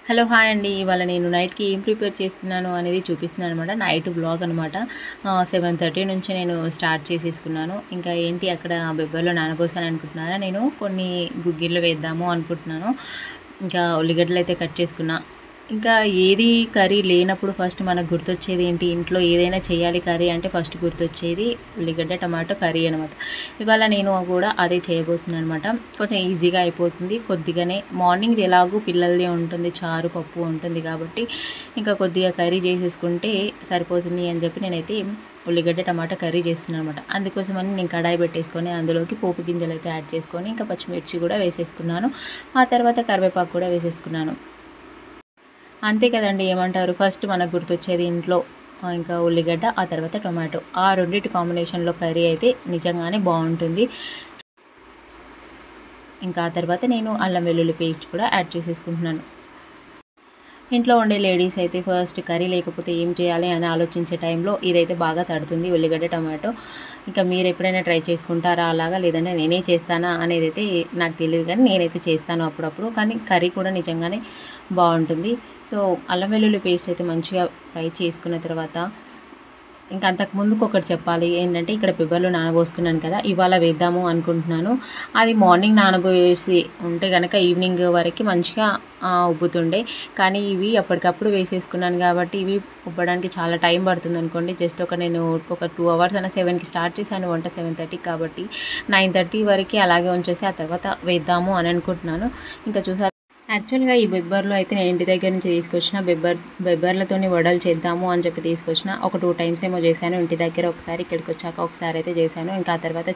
Hello hi అండి. ఇవాళ నేను నైట్‌కి ఏం ప్రిపేర్ చేస్తున్నాను అనేది చూపిస్తున్నాను అనమాట. నైట్ వ్లాగ్ అనమాట. 7:30 నుంచి నేను స్టార్ట్ చేసేసుకున్నాను. ఇంకా ఏంటి అక్కడ బెబ్బర్లో నానబోసాను అనుకుంటున్నారా? నేను కొన్ని గుగ్గిళ్ళు వేద్దాము అనుకుంటున్నాను. ఇంకా ఉల్లిగడ్డలు అయితే కట్ చేసుకున్నా. ఇంకా ఏది కర్రీ లేనప్పుడు ఫస్ట్ మనకు గుర్తొచ్చేది ఏంటి? ఇంట్లో ఏదైనా చేయాలి కర్రీ అంటే ఫస్ట్ గుర్తొచ్చేది ఉల్లిగడ్డ, టమాటో కర్రీ అనమాట. ఇవాళ నేను కూడా అదే చేయబోతున్నాను అనమాట. కొంచెం ఈజీగా అయిపోతుంది. కొద్దిగానే మార్నింగ్ ఎలాగూ పిల్లలది ఉంటుంది, చారు పప్పు ఉంటుంది కాబట్టి ఇంకా కొద్దిగా కర్రీ చేసేసుకుంటే సరిపోతుంది అని చెప్పి నేనైతే ఉల్లిగడ్డ టమాటా కర్రీ చేస్తున్నాను అనమాట. అందుకోసమని నేను కడాయి పెట్టేసుకొని అందులోకి పోపు గింజలు అయితే యాడ్ చేసుకొని ఇంకా పచ్చిమిర్చి కూడా వేసేసుకున్నాను. ఆ తర్వాత కరివేపాకు కూడా వేసేసుకున్నాను. అంతే కదండి, ఏమంటారు? ఫస్ట్ మనకు గుర్తొచ్చేది ఇంట్లో ఇంకా ఉల్లిగడ్డ, ఆ తర్వాత టొమాటో. ఆ రెండింటి కాంబినేషన్లో కర్రీ అయితే నిజంగానే బాగుంటుంది. ఇంకా ఆ తర్వాత నేను అల్లం వెల్లుల్లి పేస్ట్ కూడా యాడ్ చేసేసుకుంటున్నాను. ఇంట్లో ఉండే లేడీస్ అయితే ఫస్ట్ కర్రీ లేకపోతే ఏం చేయాలి అని ఆలోచించే టైంలో ఇదైతే బాగా తడుతుంది, ఉల్లిగడ్డ టమాటో. ఇంకా మీరు ఎప్పుడైనా ట్రై చేసుకుంటారా అలాగా, లేదంటే నేనే చేస్తానా అనేది అయితే నాకు తెలియదు, కానీ నేనైతే చేస్తాను అప్పుడప్పుడు. కానీ కర్రీ కూడా నిజంగానే బాగుంటుంది. సో అల్లం వెల్లుల్లి పేస్ట్ అయితే మంచిగా ఫ్రై చేసుకున్న తర్వాత ఇంకా అంతకు ముందుకు ఒకటి చెప్పాలి ఏంటంటే, ఇక్కడ పెబ్బర్లు నానబోసుకున్నాను కదా, ఇవాళ వేద్దాము అనుకుంటున్నాను. అది మార్నింగ్ నానబోసి ఉంటే కనుక ఈవినింగ్ వరకు మంచిగా ఉబ్బుతుండే. కానీ ఇవి అప్పటికప్పుడు వేసేసుకున్నాను కాబట్టి ఇవి ఉబ్బడానికి చాలా టైం పడుతుంది అనుకోండి. జస్ట్ నేను ఒక 2 అవర్స్ అన్న 7కి స్టార్ట్ చేశాను వంట, 7:30 కాబట్టి 9:30 వరకు అలాగే ఉంచేసి ఆ తర్వాత వేద్దాము అని అనుకుంటున్నాను. ఇంకా చూసారు, యాక్చువల్గా ఈ బెబ్బర్లో అయితే నేను ఇంటి దగ్గర నుంచి తీసుకొచ్చిన బెబ్బర్లతోని వడలు చేద్దాము అని చెప్పి తీసుకొచ్చిన. ఒక 2 టైమ్స్ ఏమో చేశాను ఇంటి దగ్గర, ఒకసారి ఇక్కడికి వచ్చాక ఒకసారి అయితే చేశాను. ఇంకా ఆ తర్వాత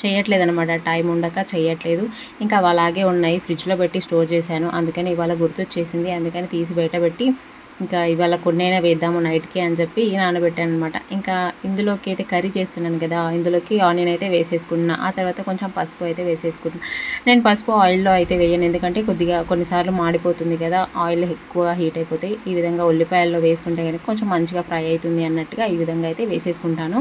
చేయట్లేదు అనమాట, టైం ఉండక చేయట్లేదు. ఇంకా అవి అలాగే ఉన్నాయి, ఫ్రిడ్జ్లో పెట్టి స్టోర్ చేశాను. అందుకని ఇవాళ గుర్తొచ్చేసింది, అందుకని తీసి బయట పెట్టి ఇంకా ఇవాళ కొన్నైనా వేద్దాము నైట్కి అని చెప్పి నానబెట్టాను అనమాట. ఇంకా ఇందులోకి అయితే కర్రీ చేస్తున్నాను కదా, ఇందులోకి ఆనియన్ అయితే వేసేసుకున్నా. ఆ తర్వాత కొంచెం పసుపు అయితే వేసేసుకున్నాను. నేను పసుపు ఆయిల్లో అయితే వేయను, ఎందుకంటే కొద్దిగా కొన్నిసార్లు మాడిపోతుంది కదా, ఆయిల్ ఎక్కువ హీట్ అయిపోతాయి. ఈ విధంగా ఉల్లిపాయల్లో వేసుకుంటే కనుక కొంచెం మంచిగా ఫ్రై అవుతుంది అన్నట్టుగా ఈ విధంగా అయితే వేసేసుకుంటాను.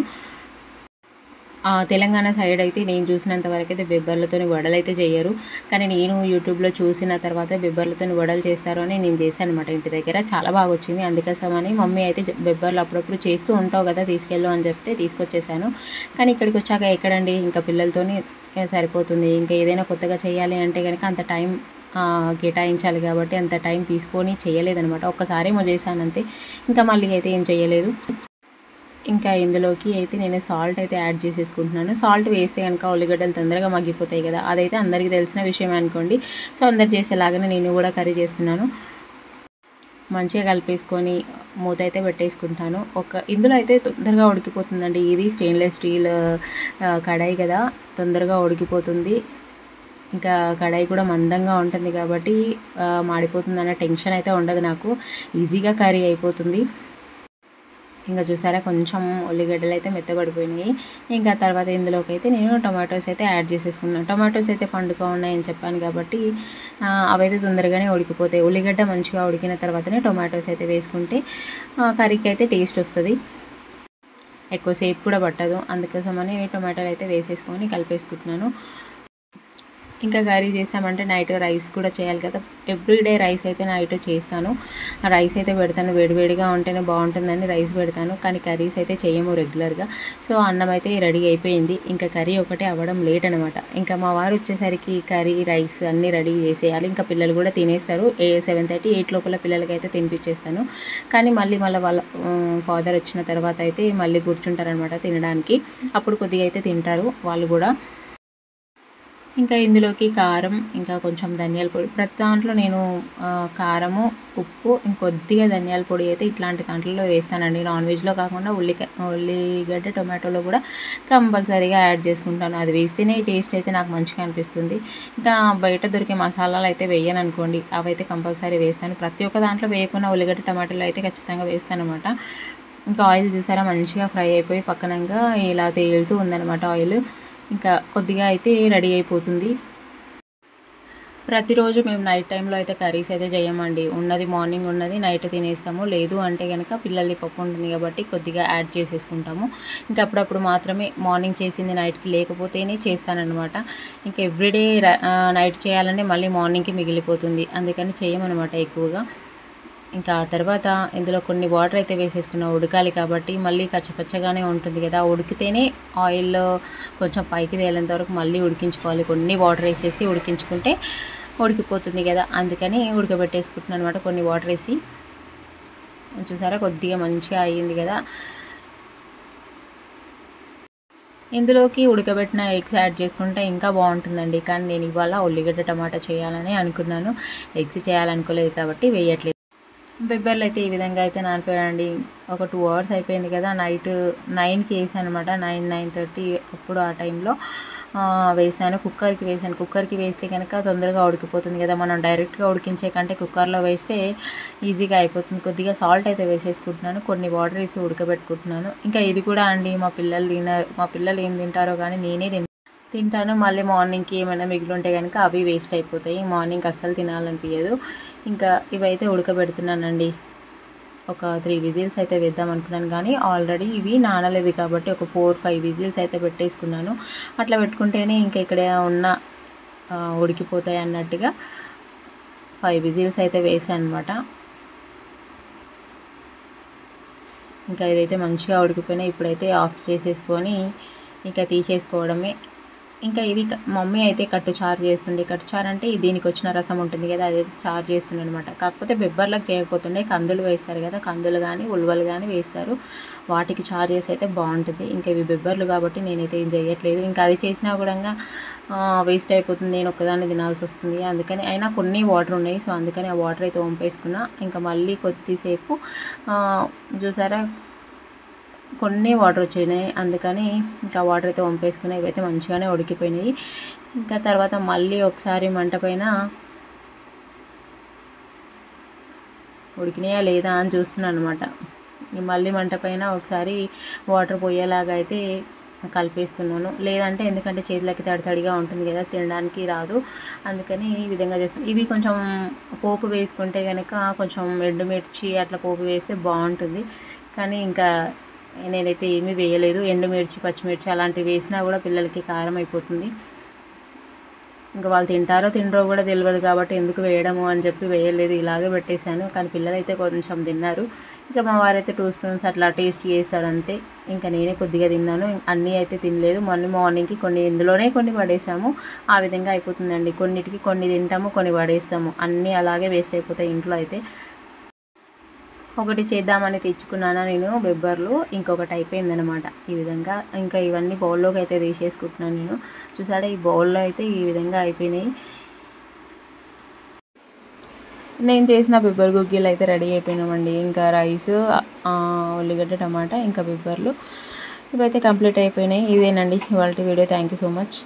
తెలంగాణ సైడ్ అయితే నేను చూసినంత వరకు అయితే బెబ్బర్లతోని వడలు అయితే చేయరు, కానీ నేను యూట్యూబ్లో చూసిన తర్వాత బెబ్బర్లతోని వడలు చేస్తారు అని నేను చేశాను అనమాట ఇంటి దగ్గర. చాలా బాగా వచ్చింది. అందుకోసమని మమ్మీ అయితే బెబ్బర్లు అప్పుడప్పుడు చేస్తూ ఉంటావు కదా, తీసుకెళ్ళు అని చెప్తే తీసుకొచ్చేసాను. కానీ ఇక్కడికి వచ్చాక ఎక్కడండి, ఇంకా పిల్లలతోని సరిపోతుంది. ఇంకా ఏదైనా కొత్తగా చేయాలి అంటే కనుక అంత టైం కేటాయించాలి కాబట్టి అంత టైం తీసుకొని చేయలేదనమాట. ఒక్కసారేమో చేశాను అంతే, ఇంకా మళ్ళీ అయితే ఏం చేయలేదు. ఇంకా ఇందులోకి అయితే నేను సాల్ట్ అయితే యాడ్ చేసేసుకుంటున్నాను. సాల్ట్ వేస్తే కనుక ఉల్లిగడ్డలు తొందరగా మగ్గిపోతాయి కదా, అదైతే అందరికీ తెలిసిన విషయం అనుకోండి. సో అందరు చేసేలాగానే నేను కూడా కర్రీ చేస్తున్నాను. మంచిగా కలిపేసుకొని మూత అయితే పెట్టేసుకుంటాను. ఇందులో అయితే తొందరగా ఉడికిపోతుందండి. ఇది స్టెయిన్లెస్ స్టీల్ కడాయి కదా, తొందరగా ఉడికిపోతుంది. ఇంకా కడాయి కూడా మందంగా ఉంటుంది కాబట్టి మాడిపోతుందన్న టెన్షన్ అయితే ఉండదు నాకు, ఈజీగా కర్రీ అయిపోతుంది. ఇంకా చూసారా, కొంచెం ఉల్లిగడ్డలు అయితే మెత్తబడిపోయినాయి. ఇంకా తర్వాత ఇందులోకి అయితే నేను టొమాటోస్ అయితే యాడ్ చేసేసుకున్నాను. టొమాటోస్ అయితే పండుగా ఉన్నాయని చెప్పాను కాబట్టి అవైతే తొందరగానే ఉడికిపోతాయి. ఉల్లిగడ్డ మంచిగా ఉడికిన తర్వాతనే టొమాటోస్ అయితే వేసుకుంటే కర్రీకి అయితే టేస్ట్ వస్తుంది, ఎక్కువసేపు కూడా పట్టదు. అందుకోసమని టొమాటోలు అయితే వేసేసుకొని కలిపేసుకుంటున్నాను. ఇంకా కర్రీ చేసామంటే నైట్ రైస్ కూడా చేయాలి కదా, ఎవ్రీడే రైస్ అయితే నైట్ చేస్తాను. రైస్ అయితే పెడతాను, వేడివేడిగా ఉంటేనే బాగుంటుందని రైస్ పెడతాను. కానీ కర్రీస్ అయితే చేయము రెగ్యులర్గా. సో అన్నం అయితే రెడీ అయిపోయింది, ఇంకా కర్రీ ఒకటే అవ్వడం లేట్ అనమాట. ఇంకా మా వారు వచ్చేసరికి కర్రీ రైస్ అన్నీ రెడీ చేసేయాలి. ఇంకా పిల్లలు కూడా తినేస్తారు. 7:30 8 లోపల పిల్లలకి అయితే తినిపించేస్తాను. కానీ మళ్ళీ వాళ్ళ ఫాదర్ వచ్చిన తర్వాత అయితే మళ్ళీ కూర్చుంటారనమాట తినడానికి. అప్పుడు కొద్దిగా అయితే తింటారు వాళ్ళు కూడా. ఇంకా ఇందులోకి కారం, ఇంకా కొంచెం ధనియాల పొడి, ప్రతి దాంట్లో నేను కారము, ఉప్పు, ఇంకొద్దిగా ధనియాల పొడి అయితే ఇట్లాంటి దాంట్లో వేస్తానండి. నాన్ వెజ్లో కాకుండా ఉల్లిగడ్డ టొమాటోలో కూడా కంపల్సరీగా యాడ్ చేసుకుంటాను. అది వేస్తేనే టేస్ట్ అయితే నాకు మంచిగా అనిపిస్తుంది. ఇంకా బయట దొరికే మసాలాలు అయితే వేయను అనుకోండి, అవైతే కంపల్సరీ వేస్తాను. ప్రతి ఒక్క దాంట్లో వేయకుండా ఉల్లిగడ్డ టమాటోలో అయితే ఖచ్చితంగా వేస్తాను అనమాట. ఇంకా ఆయిల్ చూసారా మంచిగా ఫ్రై అయిపోయి పక్కనంగా ఇలా తేలుతూ ఉందన్నమాట ఆయిల్. ఇంకా కొద్దిగా అయితే రెడీ అయిపోతుంది. ప్రతిరోజు మేము నైట్ టైంలో అయితే కర్రీస్ అయితే చేయమండి. ఉన్నది మార్నింగ్ ఉన్నది నైట్ తినేస్తాము. లేదు అంటే గనక పిల్లలది పప్పు ఉంటుంది కాబట్టి కొద్దిగా యాడ్ చేసేసుకుంటాము. ఇంకా అప్పుడప్పుడు మాత్రమే మార్నింగ్ చేసింది నైట్‌కి లేకపోతేనే చేస్తాననమాట. ఇంకా ఎవ్రీడే నైట్ చేయాలంటే మళ్ళీ మార్నింగ్‌కి మిగిలిపోతుంది. అందుకని చేయమనమాట ఎక్కువగా. ఇంకా ఆ తర్వాత ఇందులో కొన్ని వాటర్ అయితే వేసేసుకున్నా, ఉడకాలి కాబట్టి మళ్ళీ కచ్చపచ్చగానే ఉంటుంది కదా, ఉడికితేనే ఆయిల్ కొంచెం పైకి తేలేంత వరకు మళ్ళీ ఉడికించుకోవాలి. కొన్ని వాటర్ వేసేసి ఉడికించుకుంటే ఉడికిపోతుంది కదా, అందుకని ఉడకబెట్టేసుకుంటున్నాను అనమాట కొన్ని వాటర్ వేసి. చూసారా కొద్దిగా మంచిగా అయ్యింది కదా. ఇందులోకి ఉడకబెట్టిన ఎగ్స్ యాడ్ చేసుకుంటే ఇంకా బాగుంటుందండి. కానీ నేను ఇవాళ ఉల్లిగడ్డ టమాటా చేయాలని అనుకున్నాను, ఎగ్స్ చేయాలనుకోలేదు కాబట్టి వేయట్లేదు. బెబ్బర్లు అయితే ఈ విధంగా అయితే నానిపోయాయండి. ఒక 2 అవర్స్ అయిపోయింది కదా. నైట్ 9కి వేసాను అనమాట. 9:30 అప్పుడు ఆ టైంలో వేసాను. కుక్కర్కి వేసాను. కుక్కర్కి వేస్తే కనుక తొందరగా ఉడికిపోతుంది కదా. మనం డైరెక్ట్గా ఉడికించే కంటే కుక్కర్లో వేస్తే ఈజీగా అయిపోతుంది. కొద్దిగా సాల్ట్ అయితే వేసేసుకుంటున్నాను, కొన్ని వాటర్ వేసి ఉడకబెట్టుకుంటున్నాను. ఇంకా ఇది కూడా అండి మా పిల్లలు ఏం తింటారో కానీ నేనే తింటాను. మళ్ళీ మార్నింగ్కి ఏమైనా మిగిలి ఉంటే కనుక అవి వేస్ట్ అయిపోతాయి. మార్నింగ్ అస్సలు తినాలనిపించదు. ఇంకా ఇవైతే ఉడకబెడుతున్నానండి. ఒక 3 విజిల్స్ అయితే వేద్దాం అనుకున్నాను కానీ ఆల్రెడీ ఇవి నానలేదు కాబట్టి ఒక 4-5 విజిల్స్ అయితే పెట్టేసుకున్నాను. అట్లా పెట్టుకుంటేనే ఇంకా ఇక్కడ ఉన్న ఉడికిపోతాయి అన్నట్టుగా 5 విజిల్స్ అయితే వేసాను అనమాట. ఇంకా ఇదైతే మంచిగా ఉడికిపోయినాయి. ఇప్పుడైతే ఆఫ్ చేసేసుకొని ఇంకా తీసేసుకోవడమే. ఇంకా ఇది మమ్మీ అయితే కట్టు చారు చేస్తుండే. కట్టు చారు అంటే దీనికి వచ్చిన రసం ఉంటుంది కదా, అదైతే చారు చేస్తుండే అనమాట. కాకపోతే బెబ్బర్లకు చేయకపోతుండే, కందులు వేస్తారు కదా, కందులు కానీ ఉలవలు కానీ వేస్తారు, వాటికి చారు చేసి అయితే బాగుంటుంది. ఇంకా ఇవి బెబ్బర్లు కాబట్టి నేనైతే ఏం చేయట్లేదు. ఇంకా అది చేసినా కూడా వేస్ట్ అయిపోతుంది, నేను ఒక్కదాన్ని తినాల్సి వస్తుంది. అందుకని అయినా కొన్ని వాటర్ ఉన్నాయి, సో అందుకని ఆ వాటర్ అయితే వంపేసుకున్నా. ఇంకా మళ్ళీ కొద్దిసేపు చూసారా కొన్ని వాటర్ వచ్చినాయి, అందుకని ఇంకా వాటర్ అయితే వంపేసుకున్నాయి. ఇవైతే మంచిగానే ఉడికిపోయినాయి. ఇంకా తర్వాత మళ్ళీ ఒకసారి మంట పైన ఉడికినాయా లేదా అని చూస్తున్నాను అనమాట. మళ్ళీ మంట పైన ఒకసారి వాటర్ పోయేలాగా అయితే కలిపేస్తున్నాను. లేదంటే ఎందుకంటే చేతులకి తడితడిగా ఉంటుంది కదా, తినడానికి రాదు. అందుకని ఈ విధంగా చేస్తాను. ఇవి కొంచెం పోపు వేసుకుంటే కనుక కొంచెం ఎండుమిర్చి అట్లా పోపు వేస్తే బాగుంటుంది. కానీ ఇంకా నేనైతే ఏమీ వేయలేదు. ఎండుమిర్చి పచ్చిమిర్చి అలాంటివి వేసినా కూడా పిల్లలకి కారం అయిపోతుంది. ఇంకా వాళ్ళు తింటారో తినరో కూడా తెలియదు కాబట్టి ఎందుకు వేయడము అని చెప్పి వేయలేదు, ఇలాగే పెట్టేశాను. కానీ పిల్లలైతే కొంచెం తిన్నారు. ఇంకా మా వారైతే 2 స్పూన్స్ అట్లా టేస్ట్ చేశాడు అంతే. ఇంకా నేనే కొద్దిగా తిన్నాను, అన్నీ అయితే తినలేదు. మళ్ళీ మార్నింగ్కి కొన్ని ఇందులోనే కొన్ని పడేసాము. ఆ విధంగా అయిపోతుందండి. కొన్నిటికి కొన్ని తింటాము, కొన్ని పడేస్తాము. అన్నీ అలాగే వేస్ట్ అయిపోతాయి ఇంట్లో అయితే. ఒకటి చేద్దామని తెచ్చుకున్నాను నేను బెబ్బర్లు, ఇంకొకటి అయిపోయిందనమాట ఈ విధంగా. ఇంకా ఇవన్నీ బౌల్లోకి అయితే తీసేసుకుంటున్నాను నేను. చూసారా ఈ బౌల్లో అయితే ఈ విధంగా అయిపోయినాయి. నేను చేసిన బెబ్బర్ గుగ్గిలు అయితే రెడీ అయిపోయినామండి. ఇంకా రైస్, ఉల్లిగడ్డ టమాటా, ఇంకా బెబ్బర్లు ఇవైతే కంప్లీట్ అయిపోయినాయి. ఇదేనండి ఇవాళ video. Thank you so much.